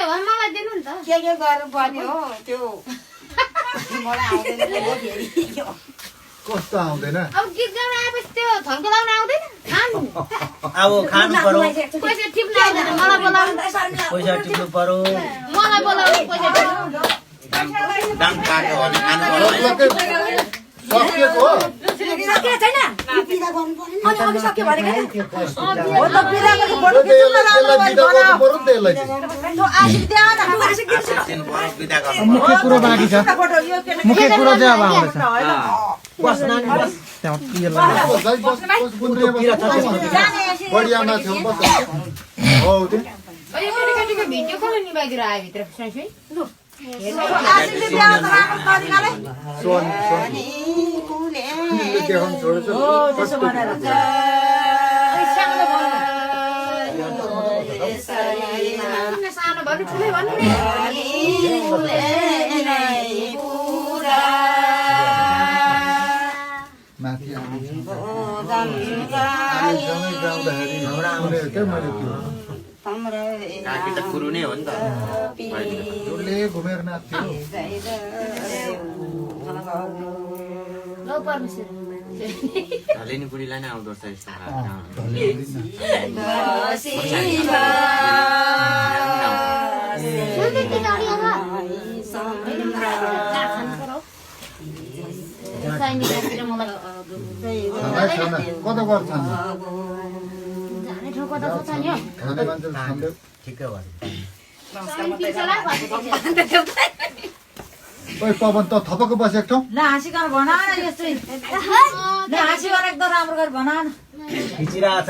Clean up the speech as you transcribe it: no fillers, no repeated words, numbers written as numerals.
भए मलाई दिनु नि त के गर्नुपर्ने हो त्यो मलाई आउँदैन फेरि कस्तो आउँदैन अब गीत गाउन आएपछि त्यो थन्को लाउन आउँदैन खानु अब खानु पर्यो पैसा टिप्न आउँदैन मलाई बोलाउनु पैसा टिप्नु पर्यो मलाई बोलाउनु पैसा टिप्नु दाम काट्यो भने खानु पर्यो सकिएको हो सके छैन पिरा गर्नुपर्ने अनि अघि सक्यो भने हो त पिरा गर्नु पर्यो त्यसलाई बिदा गर्नु पर्यो नि त्यसलाई चाहिँ त्यो आशिक त्यहाँ न आशिक दिन पर्यो बिदा गर्नु मुख्य कुरो बाँकी छ मुख्य कुरो चाहिँ अब आउँदैछ बस नानी बस त्यहाँ पिएला बढियामा छेउ बस हो त्यो अनि केटाकेटीको भिडियो कसले निभाइदिएर आयो भित्र सुई आशिकले त्यहाँ त नदिनाले सोन देखाउनु छोडेछ हो त्यसो भनेर सानो भन्नु ठुलै भन्नु माथि आउँदाखेरि उनीहरूकै मैले त्यो काकी त कुरु नै हो नि त डुल्ले घुमेर नाच्थ्यो ल परमेश्वर लिनु बुढीलाई नै आउँदो रहेछ यस्तो कता गर्छ जाने ठाउँ कता छ नि हौ खाने मान्छेले खाँदै ठिकै भयो ओइ पवन त थपक्क बसेको ठाउँ ल हाँसिकन भन न यस्तै ल हाँसिकन एकदम राम्रो गरी भन न खिचिरहेको छ